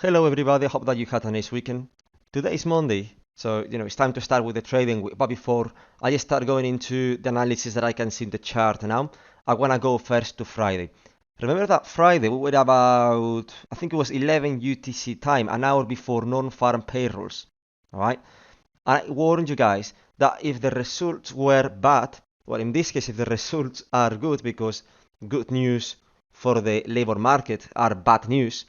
Hello everybody, I hope that you had a nice weekend. Today is Monday, so it's time to start with the trading week. But before I start going into the analysis that I can see in the chart now, I want to go first to Friday. Remember that Friday we were about, I think it was 11 UTC time, an hour before non-farm payrolls. Alright? I warned you guys that if the results were bad, well in this case if the results are good because good news for the labor market are bad news,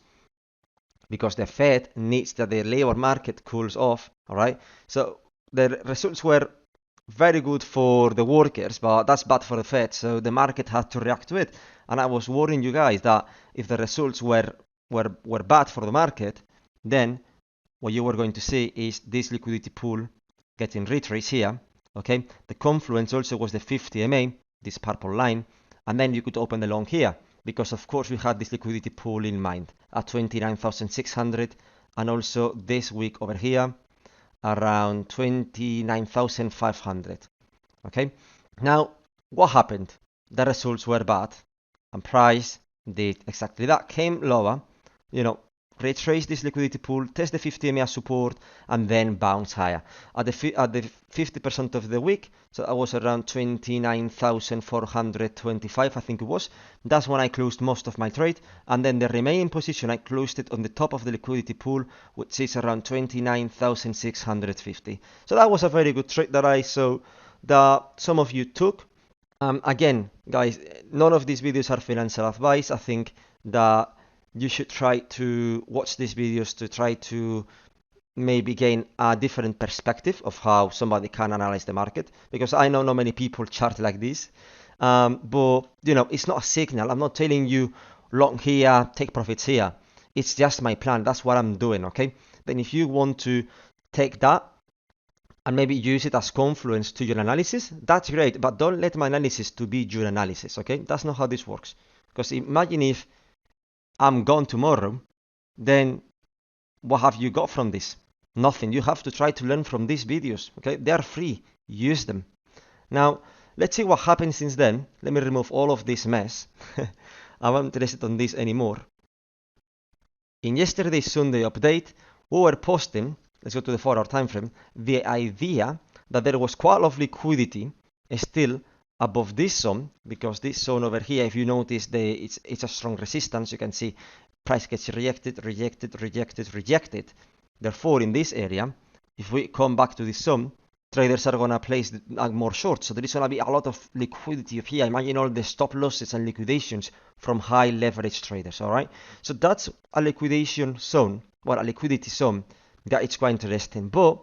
because the Fed needs that the labor market cools off, all right? So the results were very good for the workers, but that's bad for the Fed, so the market had to react to it. And I was warning you guys that if the results were bad for the market, then what you were going to see is this liquidity pool getting retraced here, okay? The confluence also was the 50 MA, this purple line, and then you could open the long here, because of course we had this liquidity pool in mind at 29,600, and also this week over here around 29,500. Okay, now what happened? The results were bad and price did exactly that, came lower, retrace this liquidity pool, test the 50 MA support, and then bounce higher. At the 50% of the week, so I was around 29,425, I think it was. That's when I closed most of my trade, and then the remaining position I closed it on the top of the liquidity pool, which is around 29,650. So that was a very good trade that I saw that some of you took. Again, guys, none of these videos are financial advice. I think that you should try to watch these videos to try to maybe gain a different perspective of how somebody can analyze the market, because I know not many people chart like this. But it's not a signal. I'm not telling you long here, take profits here. It's just my plan. That's what I'm doing, okay? Then if you want to take that and maybe use it as confluence to your analysis, that's great, but don't let my analysis to be your analysis, okay? That's not how this works. Because imagine if I'm gone tomorrow, then what have you got from this? Nothing. You have to try to learn from these videos, okay? They are free. Use them. Now, let's see what happened since then. Let me remove all of this mess. I'm not interested in this anymore. In yesterday's Sunday update, we were posting, let's go to the 4-hour time frame, the idea that there was quite a lot of liquidity still above this zone, because this zone over here, if you notice, it's a strong resistance. You can see price gets rejected, rejected, rejected, rejected. Therefore, in this area, if we come back to this zone, traders are going to place more short. So there is going to be a lot of liquidity of here. Imagine all the stop losses and liquidations from high leverage traders, all right? So that's a liquidation zone, well, a liquidity zone that it's quite interesting. But,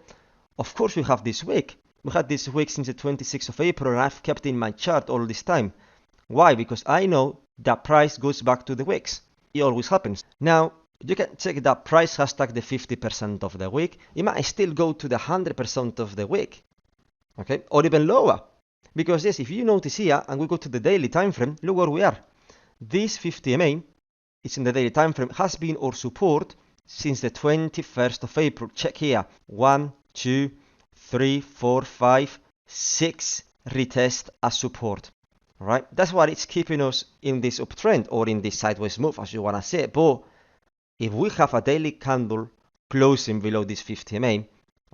of course, we have this wick. We had this wick since the 26th of April, and I've kept in my chart all this time. Why? Because I know that price goes back to the wicks. It always happens. Now, you can check that price has tagged the 50% of the wick. It might still go to the 100% of the wick, okay? Or even lower. Because yes, if you notice here, and we go to the daily time frame, look where we are. This 50 MA, it's in the daily time frame, has been our support since the 21st of April. Check here. 1, 2, 3, 4, 5, 6 retest as support. Right? That's what it's keeping us in this uptrend, or in this sideways move, as you want to say. But if we have a daily candle closing below this 50 MA,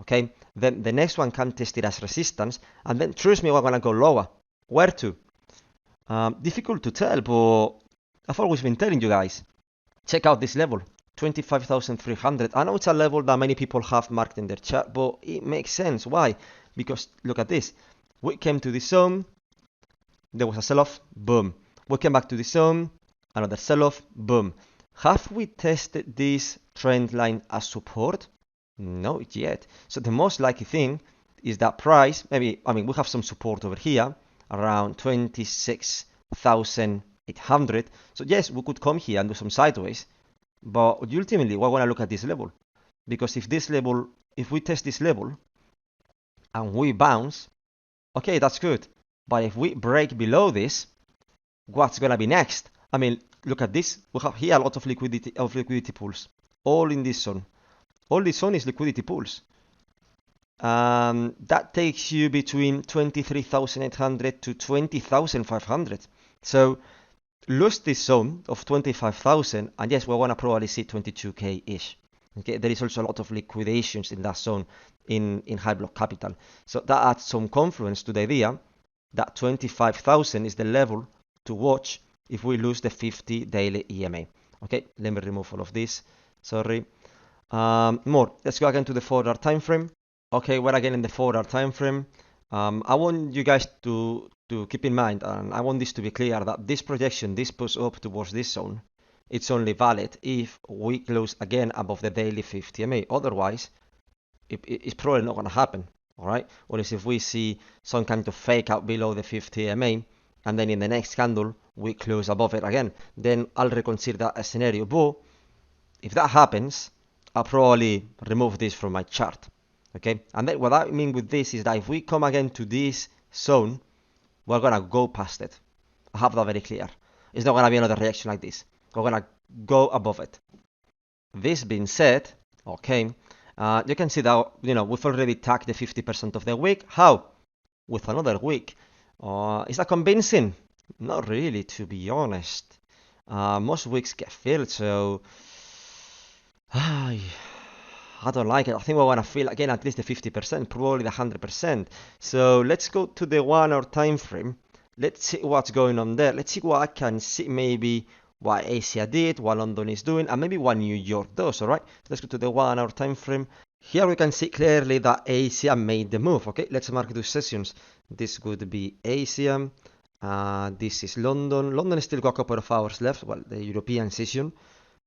okay, then the next one can test it as resistance, and then trust me, we're gonna go lower. Where to? Difficult to tell, but I've always been telling you guys, check out this level. 25,300. I know it's a level that many people have marked in their chart, but it makes sense. Why? Because look at this. We came to this zone, there was a sell-off, boom. We came back to this zone, another sell-off, boom. Have we tested this trend line as support? No, yet. So the most likely thing is that price, we have some support over here, around 26,800. So yes, we could come here and do some sideways. But ultimately, we want to look at this level, because if we test this level and we bounce, okay, that's good. But if we break below this, what's gonna be next? Look at this. We have here a lot of liquidity pools, all in this zone. All this zone is liquidity pools. That takes you between 23,800 to 20,500. So lose this zone of 25,000, and yes, we want to probably see 22K-ish. Okay, there is also a lot of liquidations in that zone in high block capital. So that adds some confluence to the idea that 25,000 is the level to watch if we lose the 50 daily EMA. Okay, let me remove all of this. Sorry. More. Let's go again to the 4-hour time frame. Okay, we're again in the 4-hour time frame. I want you guys to keep in mind, and I want this to be clear, that this projection, this push up towards this zone, it's only valid if we close again above the daily 50 EMA. Otherwise, it's probably not going to happen. All right. Or if we see some kind of fake out below the 50 EMA, and then in the next candle we close above it again, then I'll reconsider that a scenario. But if that happens, I'll probably remove this from my chart. Okay. And then what I mean with this is that if we come again to this zone, we're gonna go past it. I have that very clear. It's not gonna be another reaction like this. We're gonna go above it. This being said, okay, you can see that we've already tagged the 50% of the wick. How? With another wick. Is that convincing? Not really, to be honest. Most wicks get filled, so I don't like it. I think we're gonna fill again at least the 50%, probably the 100%. So let's go to the 1-hour time frame. Let's see what's going on there. Let's see what I can see, maybe what Asia did, what London is doing, and maybe what New York does. All right, so let's go to the 1-hour time frame. Here we can see clearly that Asia made the move. Okay, let's mark those sessions. This would be Asia. This is London. London still got a couple of hours left. Well, the European session,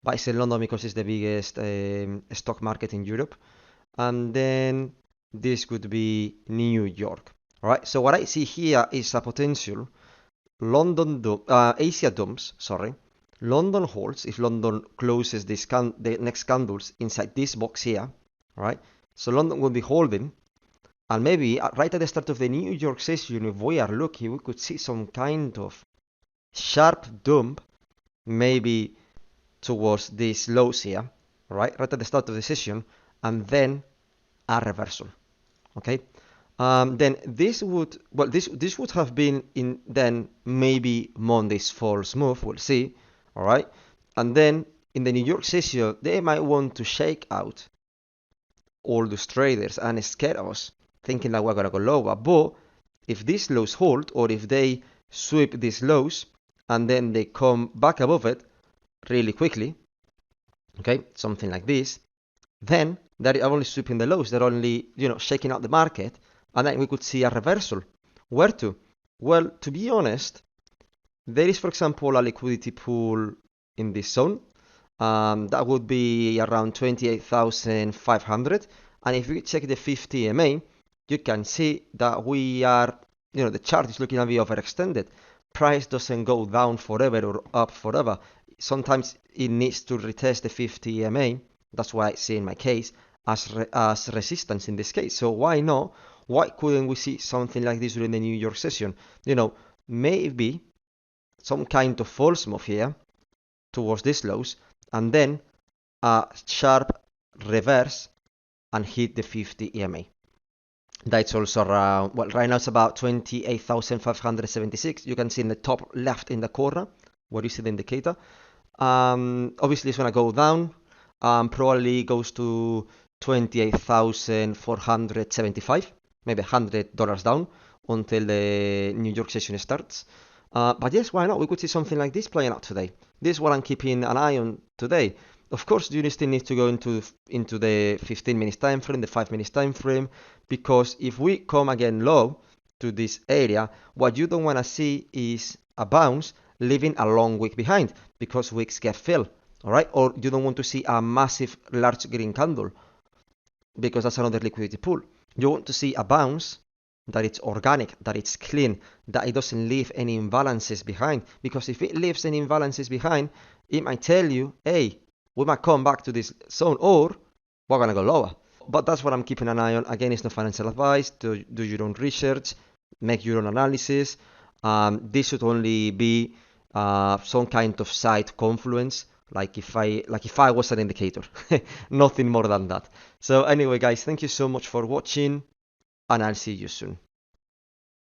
but it's in London because it's the biggest stock market in Europe. And then this would be New York. All right. So what I see here is a potential Asia dumps. Sorry. London holds if London closes the next candles inside this box here, right? So London will be holding, and maybe right at the start of the New York session, if we are lucky, we could see some kind of sharp dump, maybe towards these lows here, right at the start of the session, and then a reversal. Okay. Then this would have been in then maybe Monday's false move. We'll see. All right, and then in the New York session, they might want to shake out all those traders and scare us, thinking that we're gonna go lower. But if these lows hold, or if they sweep these lows and then they come back above it really quickly, okay, something like this, then they're only sweeping the lows. They're only shaking out the market, and then we could see a reversal. Where to? Well, to be honest, there is, for example, a liquidity pool in this zone. That would be around 28,500. And if you check the 50 EMA, you can see that we are, the chart is looking a bit overextended. Price doesn't go down forever or up forever. Sometimes it needs to retest the 50 EMA. That's why I see in my case as resistance in this case. So why not? Why couldn't we see something like this during the New York session? Maybe some kind of false move here towards these lows, and then a sharp reverse and hit the 50 EMA. That's also around, well, right now it's about 28,576. You can see in the top left in the corner where you see the indicator. Obviously it's gonna go down. Probably goes to 28,475, maybe $100 down until the New York session starts. But yes, why not? We could see something like this playing out today. This is what I'm keeping an eye on today. Of course, you still need to go into the 15 minutes time frame, the 5 minutes time frame, because if we come again low to this area, what you don't want to see is a bounce leaving a long wick behind, because wicks get filled, all right? Or you don't want to see a massive large green candle, because that's another liquidity pool. You want to see a bounce that it's organic, that it's clean, that it doesn't leave any imbalances behind. Because if it leaves any imbalances behind, it might tell you, hey, we might come back to this zone, or we're gonna go lower. But that's what I'm keeping an eye on. Again, it's no financial advice. Do your own research, make your own analysis. This should only be some kind of side confluence, like if I was an indicator, nothing more than that. So anyway, guys, thank you so much for watching, and I'll see you soon.